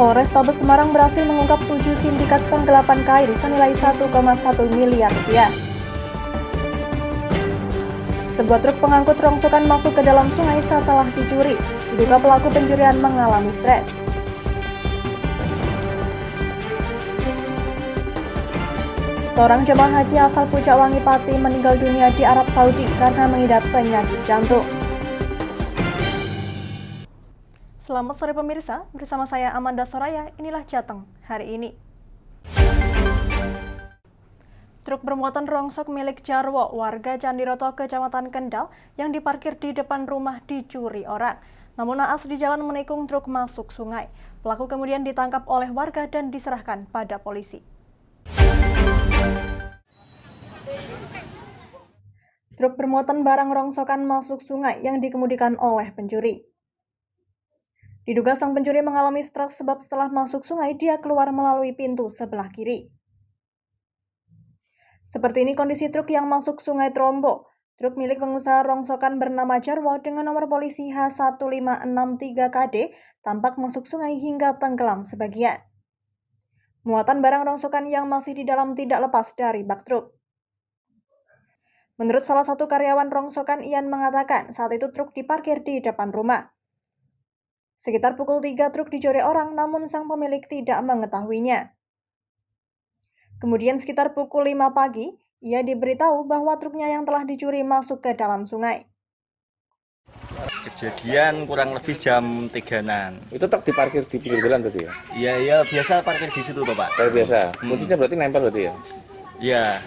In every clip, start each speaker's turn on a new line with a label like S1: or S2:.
S1: Polrestabes Semarang berhasil mengungkap 7 sindikat penggelapan kain senilai 1,1 miliar rupiah. Sebuah truk pengangkut rongsokan masuk ke dalam sungai setelah dicuri. Diduga pelaku pencurian mengalami stres. Seorang jemaah haji asal Pucak Wangi Pati meninggal dunia di Arab Saudi karena mengidap penyakit jantung. Selamat sore pemirsa, bersama saya Amanda Soraya, inilah Jateng hari ini. Truk bermuatan rongsok milik Jarwo, warga Candiroto, Kecamatan Kendal, yang diparkir di depan rumah dicuri orang. Namun naas di jalan menikung truk masuk sungai. Pelaku kemudian ditangkap oleh warga dan diserahkan pada polisi. Truk bermuatan barang rongsokan masuk sungai yang dikemudikan oleh pencuri. Diduga sang pencuri mengalami stres sebab setelah masuk sungai dia keluar melalui pintu sebelah kiri. Seperti ini kondisi truk yang masuk sungai Trombo. Truk milik pengusaha rongsokan bernama Jarwo dengan nomor polisi H1563KD tampak masuk sungai hingga tenggelam sebagian. Muatan barang rongsokan yang masih di dalam tidak lepas dari bak truk. Menurut salah satu karyawan rongsokan, Ian mengatakan saat itu truk diparkir di depan rumah. Sekitar pukul 3 truk dicuri orang, namun sang pemilik tidak mengetahuinya. Kemudian sekitar pukul 5 pagi, ia diberitahu bahwa truknya yang telah dicuri masuk ke dalam sungai.
S2: Kejadian kurang lebih jam 3-an.
S3: Itu truk diparkir di pinggir jalan tadi ya?
S2: Iya, biasa parkir di situ toh, Pak.
S3: Kayak biasa. Kuncinya berarti nempel berarti ya?
S2: Iya.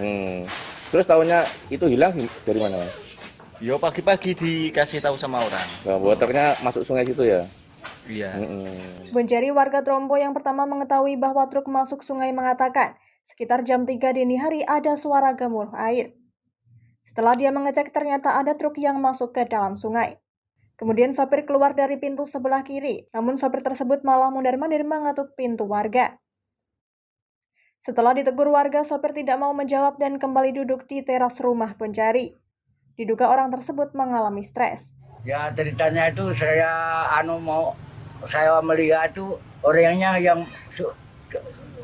S3: Terus tahunya itu hilang dari mana, Mas?
S2: Yo pagi-pagi dikasih tahu sama orang.
S3: Nah, bahwa truknya masuk sungai situ ya?
S2: Iya.
S1: Benjari warga Trombo yang pertama mengetahui bahwa truk masuk sungai mengatakan, sekitar jam 3 dini hari ada suara gemuruh air. Setelah dia mengecek ternyata ada truk yang masuk ke dalam sungai. Kemudian sopir keluar dari pintu sebelah kiri, namun sopir tersebut malah mondar-mandir mengetuk pintu warga. Setelah ditegur warga, sopir tidak mau menjawab dan kembali duduk di teras rumah pencari. Diduga orang tersebut mengalami stres.
S4: Ya ceritanya itu saya melihat itu orangnya yang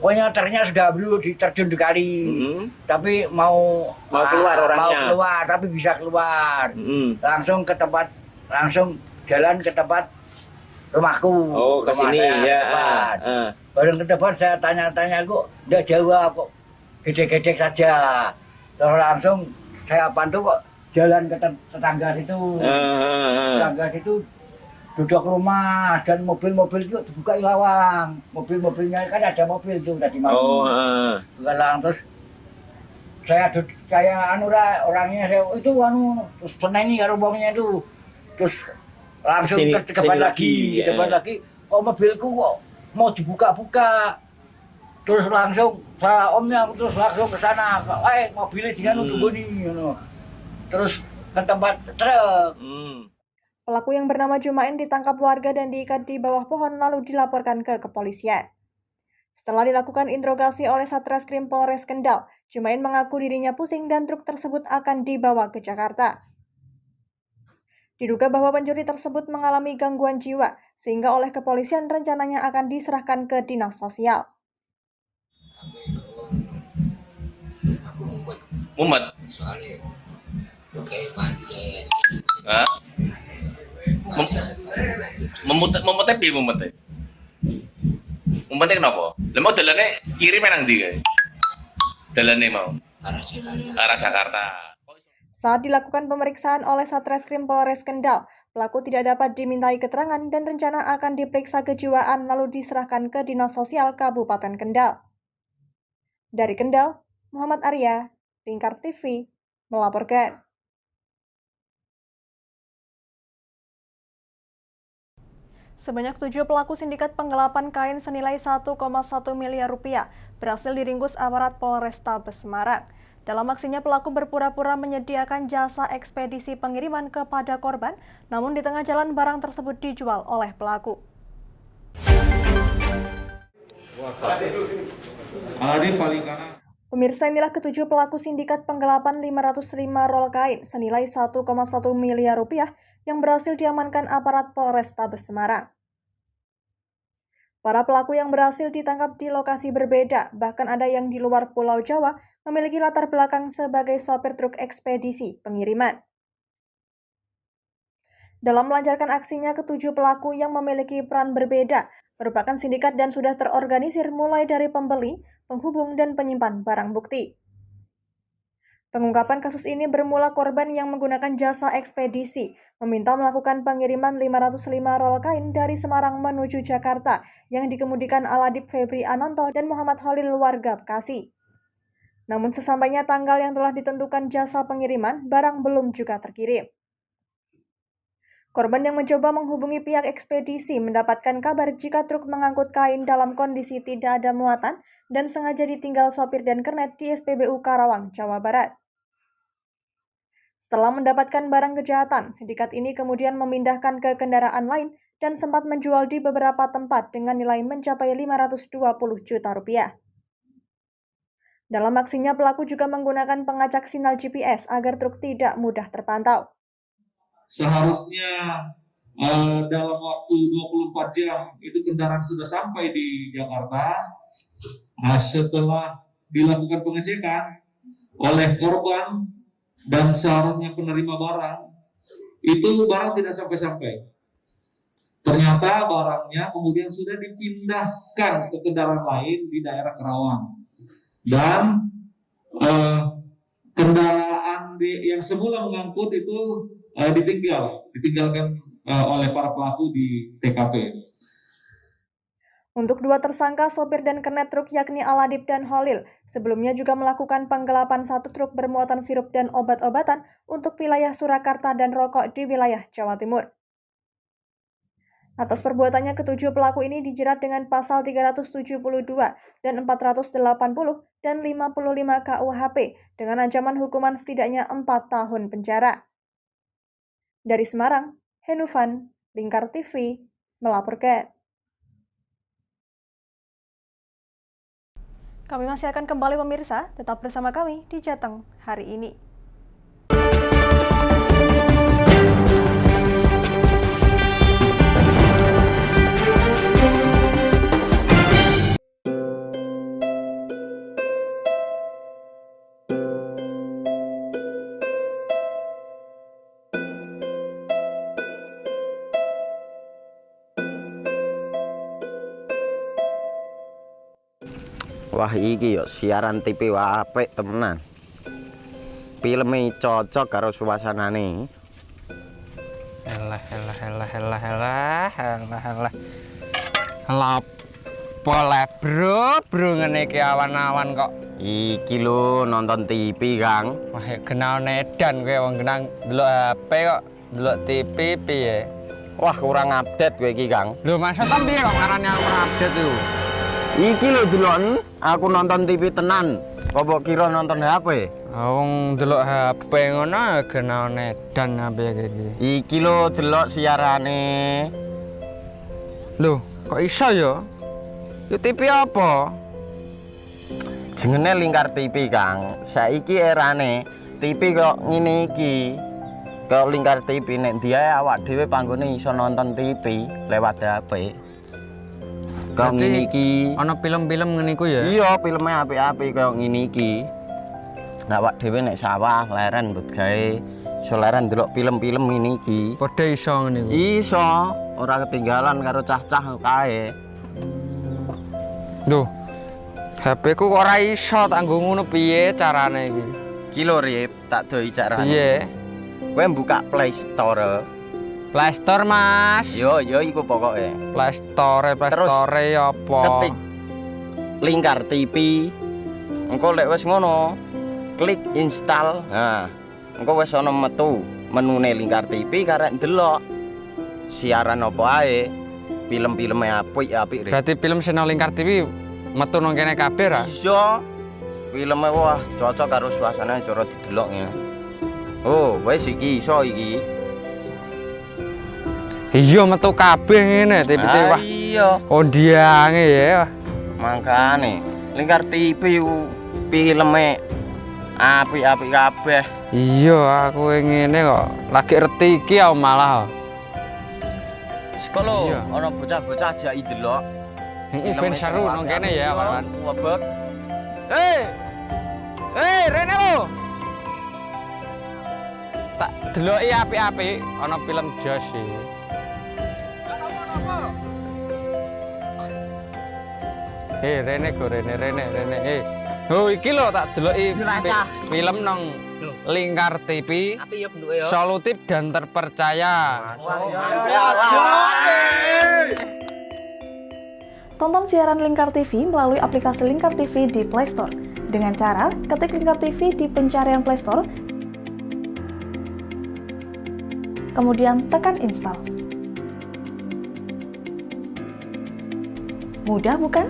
S4: pokoknya ternyata sudah diterjun di kali, tapi mau keluar orangnya, mau keluar tapi bisa keluar, langsung jalan ke tempat rumahku.
S3: Oh, ke sini ya.
S4: Baru ke depan saya tanya-tanya kok tidak jawab, kok gede-gede saja. Terus langsung saya pandu kok jalan ke tetangga situ. Tetangga situ duduk rumah dan mobil-mobil itu dibuka lawang. Mobil-mobilnya kan ada mobil itu tadi malam. Buka lawang terus saya orangnya itu terus seneni karo wongnya itu. Terus langsung ke depan lagi, kok mobilku kok mau dibuka-buka. Terus langsung saya omnya terus langsung ke sana. Mobilnya jangan tunggu nih. Terus ke tempat truk.
S1: Pelaku yang bernama Jumain ditangkap warga dan diikat di bawah pohon lalu dilaporkan ke kepolisian. Setelah dilakukan interogasi oleh Satreskrim Polres Kendal, Jumain mengaku dirinya pusing dan truk tersebut akan dibawa ke Jakarta. Diduga bahwa pencuri tersebut mengalami gangguan jiwa, sehingga oleh kepolisian rencananya akan diserahkan ke dinas sosial.
S5: Mumet. Hah? Memutnya piye memutnya? Memutnya kenapa? Lah mau dalane kiri menang ndi kae? Dalane mau arah Jakarta.
S1: Saat dilakukan pemeriksaan oleh Satreskrim Polres Kendal, pelaku tidak dapat dimintai keterangan dan rencana akan diperiksa kejiwaan lalu diserahkan ke Dinas Sosial Kabupaten Kendal. Dari Kendal, Muhammad Arya, Lingkar TV, melaporkan. Sebanyak 7 pelaku sindikat penggelapan kain senilai 1,1 miliar rupiah berhasil diringkus aparat Polrestabes Semarang. Dalam aksinya, pelaku berpura-pura menyediakan jasa ekspedisi pengiriman kepada korban, namun di tengah jalan barang tersebut dijual oleh pelaku. Pemirsa, inilah ketujuh pelaku sindikat penggelapan 505 rol kain senilai 1,1 miliar rupiah yang berhasil diamankan aparat Polrestabes Semarang. Para pelaku yang berhasil ditangkap di lokasi berbeda, bahkan ada yang di luar Pulau Jawa, memiliki latar belakang sebagai sopir truk ekspedisi pengiriman. Dalam melancarkan aksinya, ketujuh pelaku yang memiliki peran berbeda merupakan sindikat dan sudah terorganisir mulai dari pembeli, penghubung, dan penyimpan barang bukti. Pengungkapan kasus ini bermula korban yang menggunakan jasa ekspedisi meminta melakukan pengiriman 505 rol kain dari Semarang menuju Jakarta yang dikemudikan Aladip Febri Ananto dan Muhammad Holil warga Bekasi. Namun sesampainya tanggal yang telah ditentukan jasa pengiriman, barang belum juga terkirim. Korban yang mencoba menghubungi pihak ekspedisi mendapatkan kabar jika truk mengangkut kain dalam kondisi tidak ada muatan dan sengaja ditinggal sopir dan kernet di SPBU Karawang, Jawa Barat. Setelah mendapatkan barang kejahatan, sindikat ini kemudian memindahkan ke kendaraan lain dan sempat menjual di beberapa tempat dengan nilai mencapai 520 juta rupiah. Dalam aksinya, pelaku juga menggunakan pengacak sinyal GPS agar truk tidak mudah terpantau.
S6: Seharusnya dalam waktu 24 jam itu kendaraan sudah sampai di Jakarta. Setelah dilakukan pengecekan oleh korban dan seharusnya penerima barang, itu barang tidak sampai-sampai. Ternyata barangnya kemudian sudah dipindahkan ke kendaraan lain di daerah Karawang. Dan kendaraan yang semula mengangkut itu ditinggalkan oleh para pelaku di TKP.
S1: Untuk dua tersangka, sopir dan kernet truk yakni Aladip dan Holil, sebelumnya juga melakukan penggelapan satu truk bermuatan sirup dan obat-obatan untuk wilayah Surakarta dan rokok di wilayah Jawa Timur. Atas perbuatannya, ketujuh pelaku ini dijerat dengan pasal 372 dan 480 dan 55 KUHP dengan ancaman hukuman setidaknya 4 tahun penjara. Dari Semarang, Henufan, Lingkar TV, melaporkan. Kami masih akan kembali pemirsa, tetap bersama kami di Jateng hari ini.
S7: Wah iki yo siaran TV wah apik temenan. Filme cocok karo suasanane.
S8: Elah. Lah bro ngene iki awan-awan kok.
S7: Iki lho nonton TV, Kang.
S8: Wah kenal nedan kowe wong kenang delok HP kok delok TV piye?
S7: Wah kurang update kowe iki, Kang.
S8: Lho maksudnya piye kok ngarani aku update tuh?
S7: Iki lho delok aku nonton TV tenan. Apa kira nonton HP?
S8: Wong delok HP ngono kenal nedan apa iki.
S7: Iki lho delok siarane.
S8: Lho, kok iso ya? Yo TV apa?
S7: Jenenge Lingkar TV, Kang. Saiki erane TV kok ngene iki. Kok Lingkar TV nek dia awak dhewe panggone iso nonton TV lewat HP. Kok ngene iki.
S8: Ana film-film ngene iku ya?
S7: Iya, filme apik-apik kaya ngene iki. Awak dhewe nek sawah leren mbut gawe iso leren ndelok film-film ngene iki.
S8: Padha iso ngene iku.
S7: Iso, ora ketinggalan karo cah-cah kae.
S8: Duh. HP ku kok ora iso tak nggo ngono piye carane iki?
S7: Iki lho Rip, tak doi carane.
S8: Piye?
S7: Kowe buka Play Store.
S8: Play Store, Mas.
S7: Yo iku pokoke.
S8: Play Store apa?
S7: Ketik Lingkar TV. Engko lek wis ngono, klik install. Nah, engko wis ana metu menune Lingkar TV karek ndelok siaran apa ae. Film-filme apik-apik.
S8: Berarti film channel Lingkar TV metu nang kene kabeh ra?
S7: Iso. Filme wah cocok karo suasana cara didelok ya. Oh, wis iki iso iki.
S8: Iya metu kabeh ngene TV wah.
S7: Iya.
S8: Ondiange ya.
S7: Mangkane Lingkar TV filme apik-apik kabeh.
S8: Iya, aku ngene kok lagi reti iki malah.
S7: Sekolo
S8: Iya.
S7: ana bocah-bocah ajak delok.
S8: Ben seru nang kene ya, kawan.
S7: Wabek.
S8: Rene lo. Tak deloki apik-apik ana film Jos iki. Rene. Oh iki lho tak deloki film nang Lingkar TV.
S9: Api ya bentuke ya.
S8: Solutif dan terpercaya.
S1: Tonton siaran Lingkar TV melalui aplikasi Lingkar TV di Play Store. Dengan cara ketik Lingkar TV di pencarian Play Store, kemudian tekan install. Mudah bukan?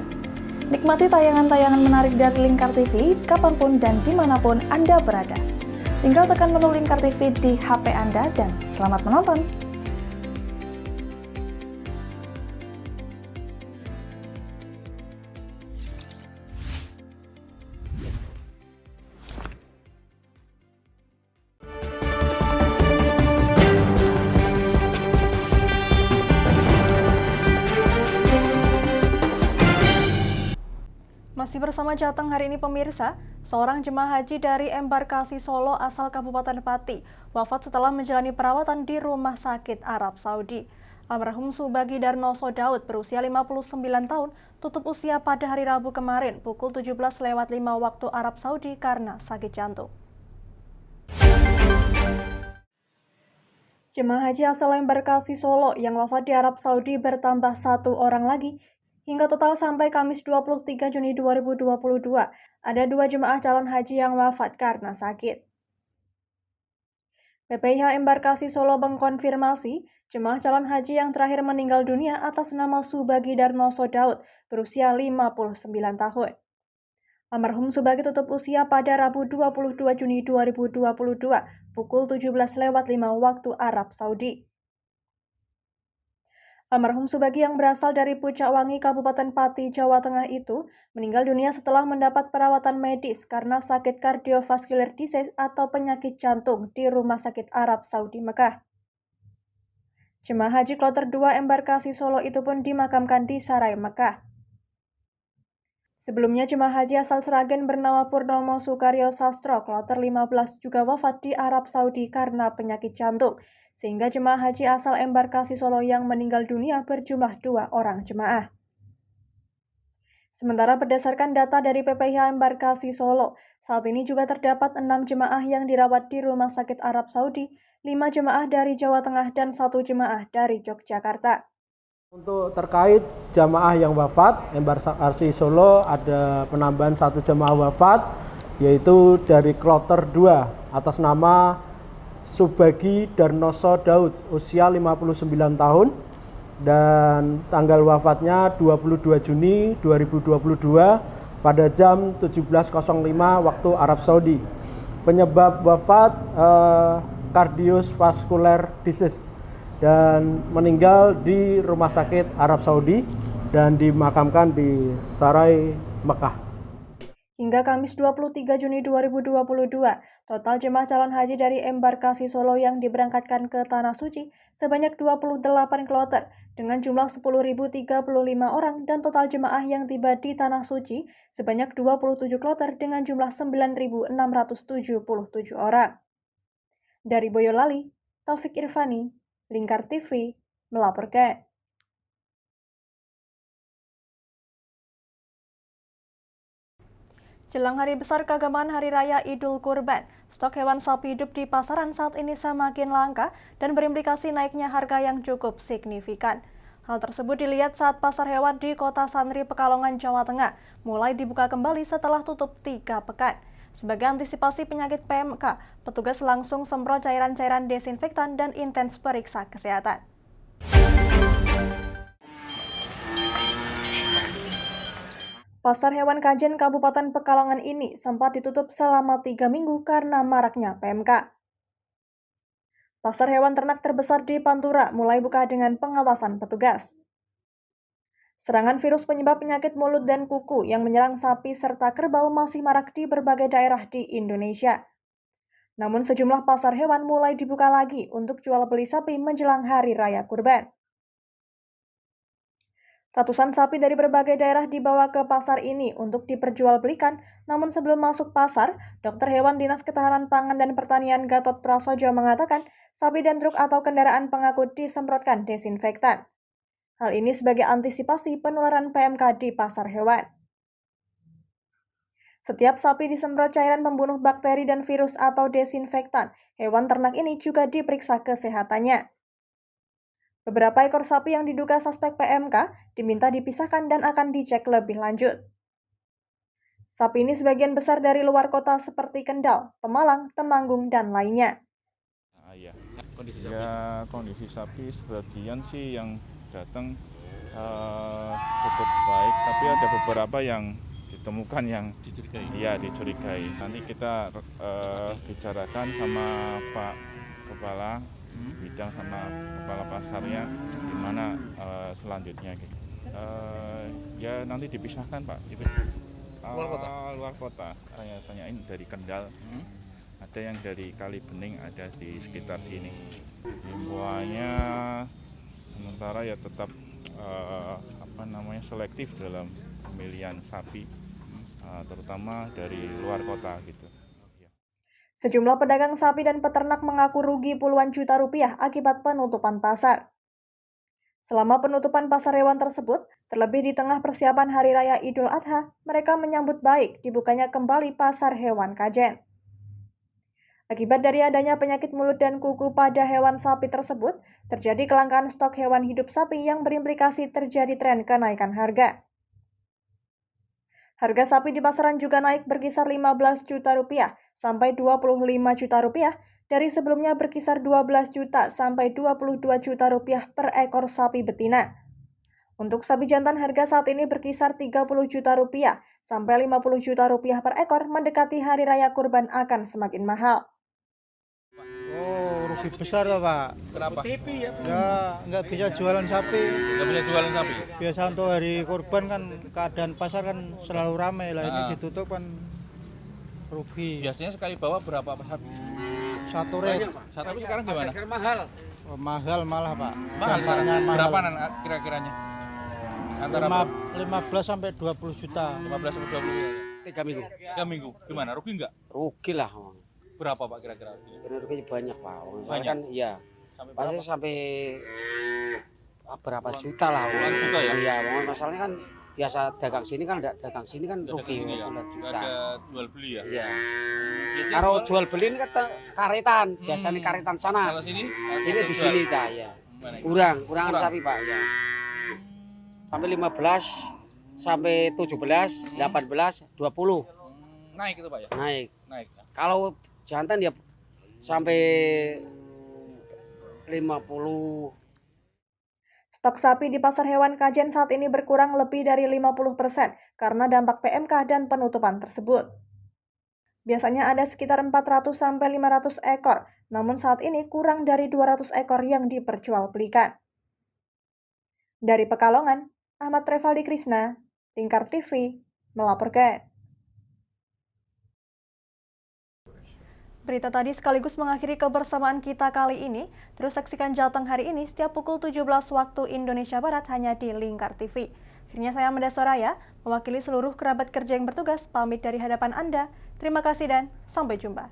S1: Nikmati tayangan-tayangan menarik dari Lingkar TV kapanpun dan dimanapun Anda berada. Tinggal tekan menu Lingkar TV di HP Anda dan selamat menonton! Masih bersama Jateng hari ini pemirsa, seorang jemaah haji dari embarkasi Solo asal Kabupaten Pati wafat setelah menjalani perawatan di rumah sakit Arab Saudi. Almarhum Subagi Darnoso Daud berusia 59 tahun tutup usia pada hari Rabu kemarin pukul 17.05 waktu Arab Saudi karena sakit jantung. Jemaah haji asal embarkasi Solo yang wafat di Arab Saudi bertambah 1 orang lagi. Hingga total sampai Kamis 23 Juni 2022, ada 2 jemaah calon haji yang wafat karena sakit. PPIH Embarkasi Solo mengkonfirmasi jemaah calon haji yang terakhir meninggal dunia atas nama Subagi Darnoso Daud berusia 59 tahun. Almarhum Subagi tutup usia pada Rabu 22 Juni 2022 pukul 17.05 waktu Arab Saudi. Almarhum Subagi yang berasal dari Pucak Wangi, Kabupaten Pati, Jawa Tengah itu meninggal dunia setelah mendapat perawatan medis karena sakit kardiovaskular disease atau penyakit jantung di Rumah Sakit Arab Saudi Mekah. Jemaah haji kloter 2 embarkasi Solo itu pun dimakamkan di Sarai, Mekah. Sebelumnya jemaah haji asal Sragen bernama Purnomo Sukaryo Sastro kloter 15 juga wafat di Arab Saudi karena penyakit jantung. Sehingga jemaah haji asal embarkasi Solo yang meninggal dunia berjumlah 2 orang jemaah. Sementara berdasarkan data dari PPIH embarkasi Solo, saat ini juga terdapat 6 jemaah yang dirawat di Rumah Sakit Arab Saudi, 5 jemaah dari Jawa Tengah dan 1 jemaah dari Yogyakarta.
S10: Untuk terkait jamaah yang wafat, embarkasi Solo ada penambahan 1 jemaah wafat, yaitu dari kloter 2 atas nama Subagi Darnoso Daud, usia 59 tahun, dan tanggal wafatnya 22 Juni 2022 pada jam 17.05 waktu Arab Saudi. Penyebab wafat kardiovaskular disease dan meninggal di Rumah Sakit Arab Saudi dan dimakamkan di Sarai, Mekah.
S1: Hingga Kamis 23 Juni 2022, total jemaah calon haji dari embarkasi Solo yang diberangkatkan ke Tanah Suci sebanyak 28 kloter dengan jumlah 10.035 orang dan total jemaah yang tiba di Tanah Suci sebanyak 27 kloter dengan jumlah 9.677 orang. Dari Boyolali, Taufik Irvani, Lingkar TV, melaporkan. Jelang hari besar keagamaan Hari Raya Idul Kurban, stok hewan sapi hidup di pasaran saat ini semakin langka dan berimplikasi naiknya harga yang cukup signifikan. Hal tersebut dilihat saat pasar hewan di Kota Santri, Pekalongan, Jawa Tengah mulai dibuka kembali setelah tutup 3 pekan. Sebagai antisipasi penyakit PMK, petugas langsung semprot cairan-cairan desinfektan dan intens periksa kesehatan. Pasar hewan Kajen Kabupaten Pekalongan ini sempat ditutup selama 3 minggu karena maraknya PMK. Pasar hewan ternak terbesar di Pantura mulai buka dengan pengawasan petugas. Serangan virus penyebab penyakit mulut dan kuku yang menyerang sapi serta kerbau masih marak di berbagai daerah di Indonesia. Namun sejumlah pasar hewan mulai dibuka lagi untuk jual beli sapi menjelang Hari Raya Kurban. Ratusan sapi dari berbagai daerah dibawa ke pasar ini untuk diperjualbelikan, namun sebelum masuk pasar, Dokter Hewan Dinas Ketahanan Pangan dan Pertanian Gatot Prasojo mengatakan sapi dan truk atau kendaraan pengangkut disemprotkan desinfektan. Hal ini sebagai antisipasi penularan PMK di pasar hewan. Setiap sapi disemprot cairan pembunuh bakteri dan virus atau desinfektan. Hewan ternak ini juga diperiksa kesehatannya. Beberapa ekor sapi yang diduga suspek PMK diminta dipisahkan dan akan dicek lebih lanjut. Sapi ini sebagian besar dari luar kota seperti Kendal, Pemalang, Temanggung, dan lainnya.
S9: Kondisi sapi sebagian sih yang datang cukup baik, tapi ada beberapa yang ditemukan yang dicurigai. Nanti kita bicarakan sama Pak Kepala Bidang sama Kepala Pasarnya gimana selanjutnya gitu. Ya nanti dipisahkan Pak. Itu luar kota. Saya tanyain dari Kendal. Ada yang dari Kalibening, ada di sekitar sini. Himbauannya sementara ya tetap selektif dalam pemilihan sapi, terutama dari luar kota gitu.
S1: Sejumlah pedagang sapi dan peternak mengaku rugi puluhan juta rupiah akibat penutupan pasar. Selama penutupan pasar hewan tersebut, terlebih di tengah persiapan Hari Raya Idul Adha, mereka menyambut baik dibukanya kembali pasar hewan Kajen. Akibat dari adanya penyakit mulut dan kuku pada hewan sapi tersebut, terjadi kelangkaan stok hewan hidup sapi yang berimplikasi terjadi tren kenaikan harga. Harga sapi di pasaran juga naik berkisar 15 juta rupiah sampai 25 juta rupiah dari sebelumnya berkisar 12 juta sampai 22 juta rupiah per ekor sapi betina. Untuk sapi jantan harga saat ini berkisar 30 juta rupiah sampai 50 juta rupiah per ekor, mendekati Hari Raya Kurban akan semakin mahal.
S11: Oh, rugi besar loh Pak.
S5: Kenapa?
S11: Ya, nggak bisa jualan sapi.
S5: Nggak bisa jualan sapi?
S11: Biasa untuk hari kurban kan keadaan pasar kan selalu ramai lah. Ini ditutup kan rugi.
S5: Biasanya sekali bawa berapa sapi?
S11: Satu red.
S5: Tapi sekarang gimana?
S11: Sekarang mahal. Oh, mahal malah Pak.
S5: Mahal sekarang?
S11: Mahal.
S5: Berapa kira-kiranya? Antara
S11: 15 sampai 20 juta.
S5: 15 sampai 20 juta?
S11: 3 minggu.
S5: 3 minggu. Gimana? Rugi nggak?
S11: Rugi lah.
S5: Berapa Pak kira-kira?
S11: Ruginya banyak Pak.
S5: Banyak?
S11: Kan iya.
S5: Sampai
S11: Pasti
S5: berapa?
S11: sampai berapa juta lah.
S5: Puluhan juta ya?
S11: Iya, masalahnya kan biasa dagang sini kan dagang sini kan rugi
S5: ya?
S11: puluhan juta.
S5: Nggak ada jual beli ya?
S11: Iya.
S5: Biasanya
S11: Kalau jual beli ini kan karetan, biasanya karetan sana.
S5: Kalau sini?
S11: Sini di sini dah ya. Kurangan sapi Pak ya. Sampai 15, sampai 17, 18, 20.
S5: Naik itu Pak ya?
S11: Naik.
S5: Naik.
S11: Kalau jantan ya sampai 50.
S1: Stok sapi di pasar hewan Kajen saat ini berkurang lebih dari 50% karena dampak PMK dan penutupan tersebut. Biasanya ada sekitar 400-500 ekor, namun saat ini kurang dari 200 ekor yang diperjualbelikan. Dari Pekalongan, Ahmad Revaldi Krisna, Lingkar TV, melaporkan. Berita tadi sekaligus mengakhiri kebersamaan kita kali ini. Terus saksikan Jateng hari ini setiap pukul 17 waktu Indonesia Barat hanya di Lingkar TV. Akhirnya saya Menda Soraya, mewakili seluruh kerabat kerja yang bertugas, pamit dari hadapan Anda. Terima kasih dan sampai jumpa.